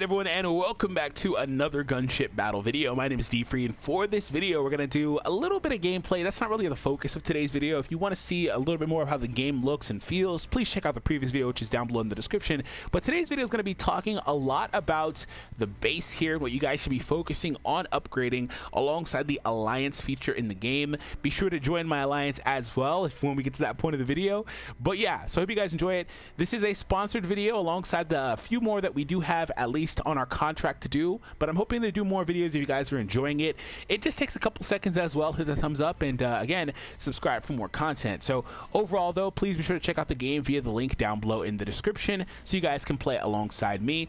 everyone, and welcome back to another Gunship Battle video. My name is D-Free, and for this video we're going to do a little bit of gameplay. That's not really the focus of today's video. If you want to see a little bit more of how the game looks and feels, please check out the previous video, which is down below in the description. But today's video is going to be talking a lot about the base here and what you guys should be focusing on upgrading alongside the alliance feature in the game. Be sure to join my alliance as well when we get to that point of the video. But yeah, so I hope you guys enjoy it. This is a sponsored video alongside the few more that we do have at least on our contract to do, but I'm hoping to do more videos if you guys are enjoying it. It just takes a couple seconds as well. Hit the thumbs up and again, subscribe for more content. So overall though, please be sure to check out the game via the link down below in the description so you guys can play alongside me.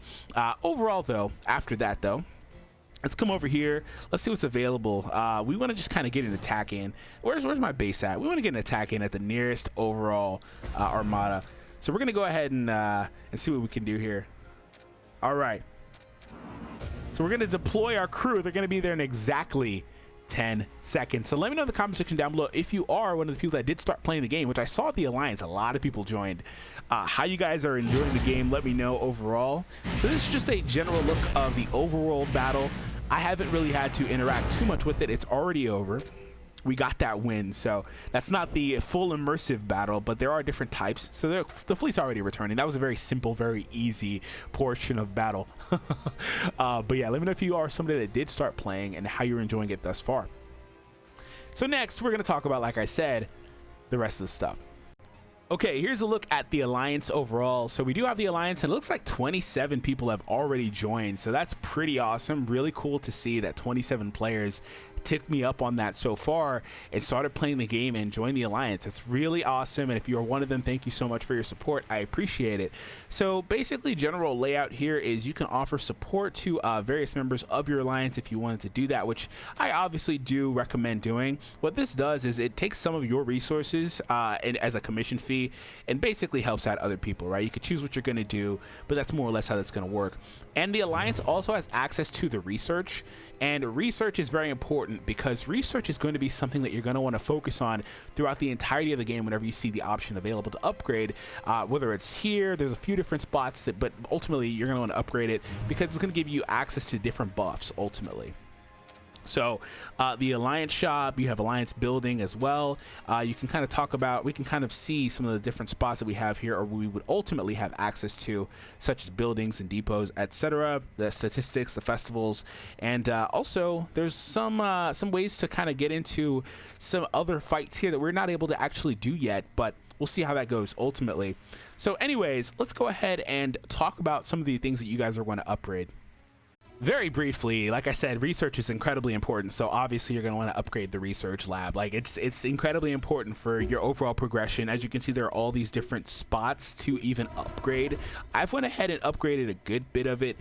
Overall though, after that though, let's come over here. Let's see what's available. We want to just kind of get an attack in. Where's my base at? We want to get an attack in at the nearest overall armada. So we're gonna go ahead and see what we can do here. All right. So we're going to deploy our crew. They're going to be there in exactly 10 seconds. So let me know in the comment section down below if you are one of the people that did start playing the game, which I saw at the Alliance. A lot of people joined. How you guys are enjoying the game, let me know overall. So this is just a general look of the overworld battle. I haven't really had to interact too much with it. It's already over. We got that win, so that's not the full immersive battle, but there are different types. So the fleet's already returning. That was a very simple, very easy portion of battle. But yeah, let me know if you are somebody that did start playing and how you're enjoying it thus far. So next, we're going to talk about, like I said, the rest of the stuff. Okay, here's a look at the Alliance overall. So we do have the Alliance, and it looks like 27 people have already joined. So that's pretty awesome. Really cool to see that 27 players ticked me up on that so far and started playing the game and joined the Alliance. It's really awesome, and if you're one of them, thank you so much for your support. I appreciate it. So basically, general layout here is you can offer support to various members of your Alliance if you wanted to do that, which I obviously do recommend doing. What this does is it takes some of your resources and as a commission fee and basically helps out other people, right? You can choose what you're going to do, but that's more or less how that's going to work. And the Alliance also has access to the research, and research is very important because research is going to be something that you're going to want to focus on throughout the entirety of the game whenever you see the option available to upgrade, whether it's here, there's a few different spots, but ultimately you're going to want to upgrade it because it's going to give you access to different buffs ultimately. So the Alliance shop, you have Alliance building as well. You can kind of talk about, we can kind of see some of the different spots that we have here, or we would ultimately have access to, such as buildings and depots, etc. The statistics, the festivals, and also there's some ways to kind of get into some other fights here that we're not able to actually do yet, but we'll see how that goes ultimately. So anyways, let's go ahead and talk about some of the things that you guys are going to upgrade. Very briefly, like I said, research is incredibly important, so obviously you're going to want to upgrade the research lab. Like it's incredibly important for your overall progression. As you can see, there are all these different spots to even upgrade. I've went ahead and upgraded a good bit of it,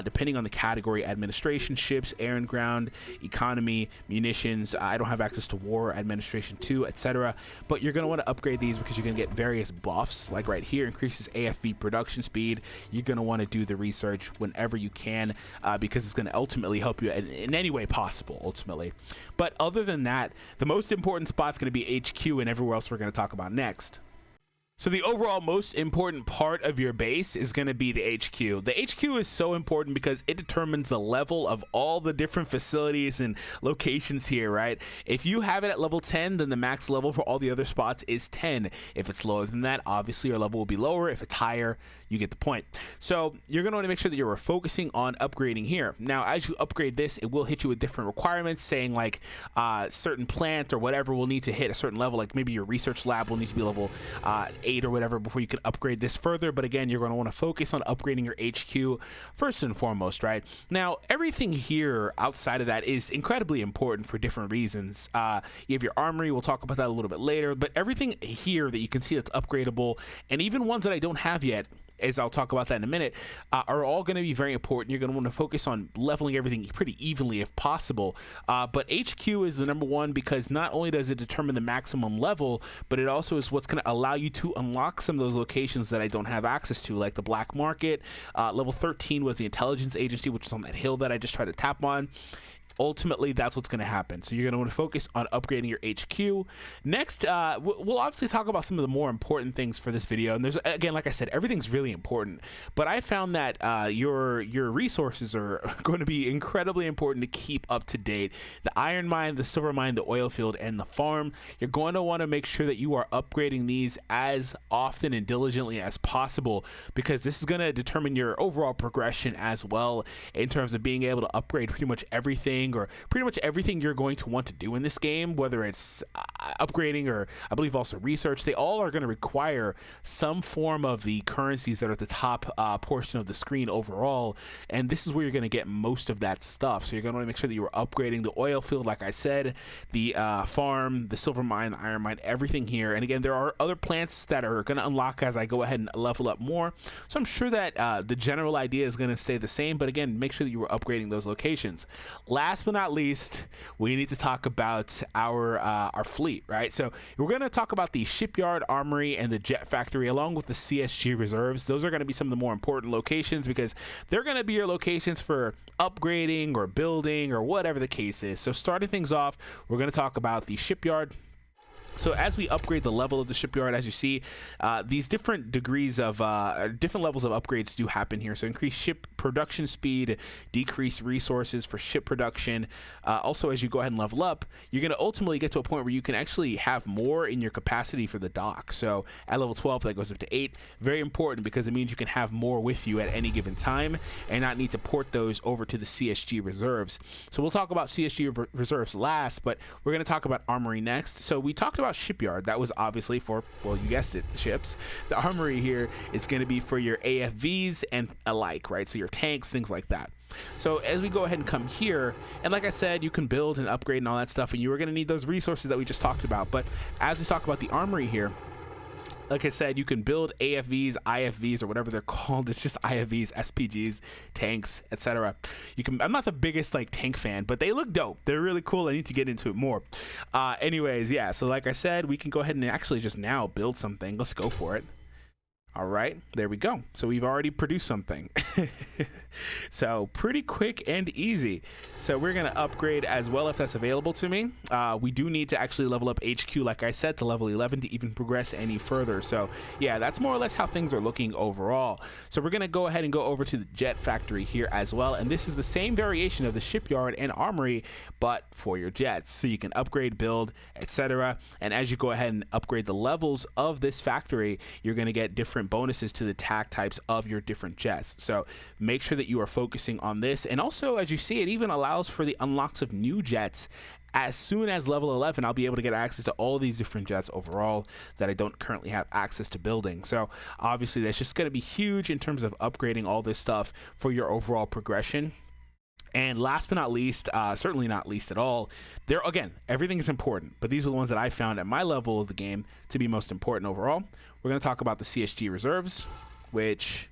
depending on the category: administration, ships, air and ground, economy, munitions. I don't have access to war, administration 2, etc. But you're going to want to upgrade these because you're going to get various buffs. Like right here, increases AFV production speed. You're going to want to do the research whenever you can, because it's going to ultimately help you in any way possible ultimately. But other than that, the most important spot's going to be HQ and everywhere else we're going to talk about next. So the overall most important part of your base is going to be the HQ. The HQ is so important because it determines the level of all the different facilities and locations here, right? If you have it at level 10, then the max level for all the other spots is 10. If it's lower than that, obviously your level will be lower. If it's higher, you get the point. So you're going to want to make sure that you're focusing on upgrading here. Now, as you upgrade this, it will hit you with different requirements saying like certain plant or whatever will need to hit a certain level, like maybe your research lab will need to be level 8 or whatever before you can upgrade this further. But again, you're going to want to focus on upgrading your HQ first and foremost, right? Now, everything here outside of that is incredibly important for different reasons. You have your armory, we'll talk about that a little bit later, but everything here that you can see that's upgradable, and even ones that I don't have yet, as I'll talk about that in a minute, are all going to be very important. You're going to want to focus on leveling everything pretty evenly if possible. But HQ is the number one because not only does it determine the maximum level, but it also is what's going to allow you to unlock some of those locations that I don't have access to, like the black market. Level 13 was the intelligence agency, which is on that hill that I just tried to tap on. ultimately that's what's going to happen. So you're going to want to focus on upgrading your HQ. Next, we'll obviously talk about some of the more important things for this video, and there's, again, like I said, everything's really important, but I found that your resources are going to be incredibly important to keep up to date. The iron mine, the silver mine, the oil field, and the farm, you're going to want to make sure that you are upgrading these as often and diligently as possible, because this is going to determine your overall progression as well, in terms of being able to upgrade pretty much everything, or pretty much everything you're going to want to do in this game, whether it's upgrading or I believe also research. They all are going to require some form of the currencies that are at the top portion of the screen overall, and this is where you're going to get most of that stuff. So you're going to want to make sure that you are upgrading the oil field, like I said, the farm, the silver mine, the iron mine, everything here. And again, there are other plants that are going to unlock as I go ahead and level up more, so I'm sure that the general idea is going to stay the same, but again, make sure that you are upgrading those locations. Last but not least, we need to talk about our fleet, right? So we're going to talk about the Shipyard, Armory, and the Jet Factory, along with the CSG reserves. Those are going to be some of the more important locations, because they're going to be your locations for upgrading or building or whatever the case is. So starting things off, we're going to talk about the Shipyard. So as we upgrade the level of the shipyard, as you see, these different degrees of different levels of upgrades do happen here. So increase ship production speed, decrease resources for ship production. Also, as you go ahead and level up, you're going to ultimately get to a point where you can actually have more in your capacity for the dock. So at level 12, that goes up to 8. Very important, because it means you can have more with you at any given time and not need to port those over to the CSG reserves. So we'll talk about CSG reserves last, but we're going to talk about Armory next. So we talked about Shipyard. That was obviously for, well, you guessed it, the ships. The Armory here is going to be for your AFVs and alike, right? So your tanks, things like that. So as we go ahead and come here, and like I said, you can build and upgrade and all that stuff, and you are going to need those resources that we just talked about. But as we talk about the Armory here, like I said, you can build AFVs, IFVs, or whatever they're called. It's just IFVs, SPGs, tanks, etc. You can. I'm not the biggest like tank fan, but they look dope. They're really cool. I need to get into it more. Anyways, yeah. So like I said, we can go ahead and actually just now build something. Let's go for it. All right, there we go. So we've already produced something. So pretty quick and easy. So we're gonna upgrade as well if that's available to me. We do need to actually level up HQ, like I said, to level 11 to even progress any further. So yeah, that's more or less how things are looking overall. So we're gonna go ahead and go over to the Jet Factory here as well. And this is the same variation of the Shipyard and Armory, but for your jets. So you can upgrade, build, etc. And as you go ahead and upgrade the levels of this factory, you're gonna get different bonuses to the tag types of your different jets. So make sure that you are focusing on this. And also, as you see, it even allows for the unlocks of new jets. As soon as level 11, I'll be able to get access to all these different jets overall that I don't currently have access to building. So obviously that's just going to be huge in terms of upgrading all this stuff for your overall progression. And last but not least, certainly not least at all, there again, everything is important, but these are the ones that I found at my level of the game to be most important overall. We're going to talk about the CSG reserves, which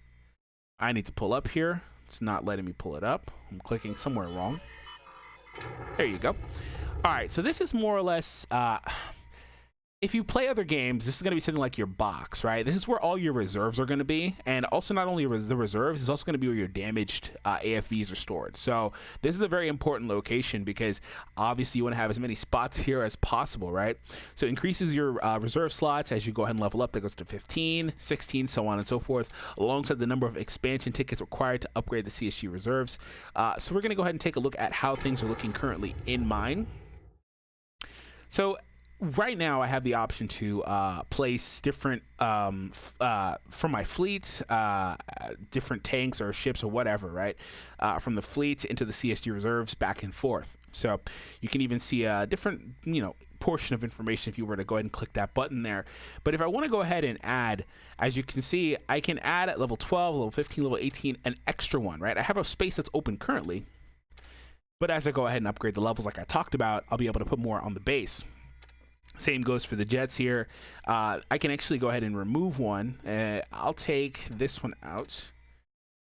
I need to pull up here. It's not letting me pull it up. I'm clicking somewhere wrong. There you go. All right, so this is more or less if you play other games, this is going to be something like your box, right? This is where all your reserves are going to be. And also not only the reserves, it's also going to be where your damaged AFVs are stored. So this is a very important location, because obviously you want to have as many spots here as possible, right? So it increases your reserve slots as you go ahead and level up. That goes to 15, 16, so on and so forth, alongside the number of expansion tickets required to upgrade the CSG reserves. So we're going to go ahead and take a look at how things are looking currently in mine. So right now I have the option to place different from my fleet, different tanks or ships or whatever, right? From the fleet into the CSG reserves, back and forth. So you can even see a different, portion of information if you were to go ahead and click that button there. But if I want to go ahead and add, as you can see, I can add at level 12, level 15, level 18, an extra one, right? I have a space that's open currently, but as I go ahead and upgrade the levels like I talked about, I'll be able to put more on the base. Same goes for the jets here. I can actually go ahead and remove one. I'll take this one out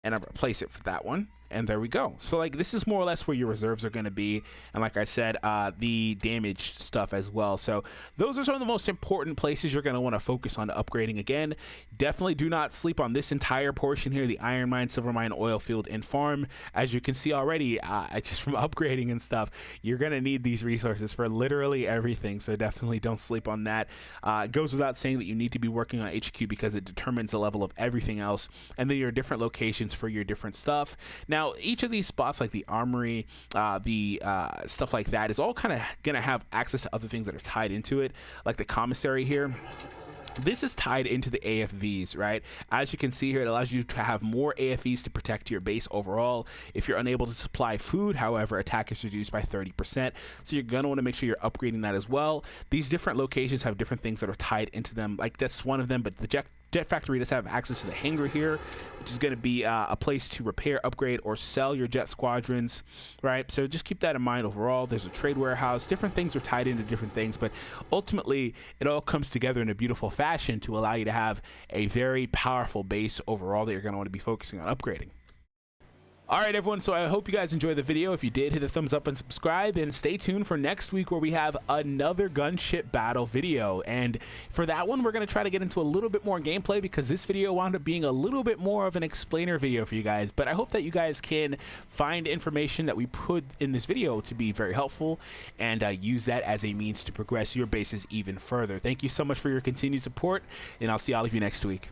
and I'll replace it for that one. And there we go. So like this is more or less where your reserves are going to be, and like I said, the damage stuff as well. So those are some of the most important places you're going to want to focus on upgrading. Again, definitely do not sleep on this entire portion here, the iron mine, silver mine, oil field, and farm. As you can see already, just from upgrading and stuff, you're going to need these resources for literally everything. So definitely don't sleep on that. It goes without saying that you need to be working on HQ because it determines the level of everything else, and then your different locations for your different stuff. Now, each of these spots, like the armory, stuff like that, is all kind of going to have access to other things that are tied into it, like the commissary here. This is tied into the AFVs, right? As you can see here, it allows you to have more AFVs to protect your base overall. If you're unable to supply food, however, attack is reduced by 30%. So you're going to want to make sure you're upgrading that as well. These different locations have different things that are tied into them. Like that's one of them, but the Jet Factory does have access to the hangar here, which is going to be a place to repair, upgrade, or sell your jet squadrons, right? So just keep that in mind overall. There's a trade warehouse. Different things are tied into different things, but ultimately it all comes together in a beautiful fashion to allow you to have a very powerful base overall that you're going to want to be focusing on upgrading. All right, everyone, so I hope you guys enjoyed the video. If you did, hit the thumbs up and subscribe, and stay tuned for next week where we have another gunship battle video. And for that one, we're going to try to get into a little bit more gameplay because this video wound up being a little bit more of an explainer video for you guys. But I hope that you guys can find information that we put in this video to be very helpful and use that as a means to progress your bases even further. Thank you so much for your continued support, and I'll see all of you next week.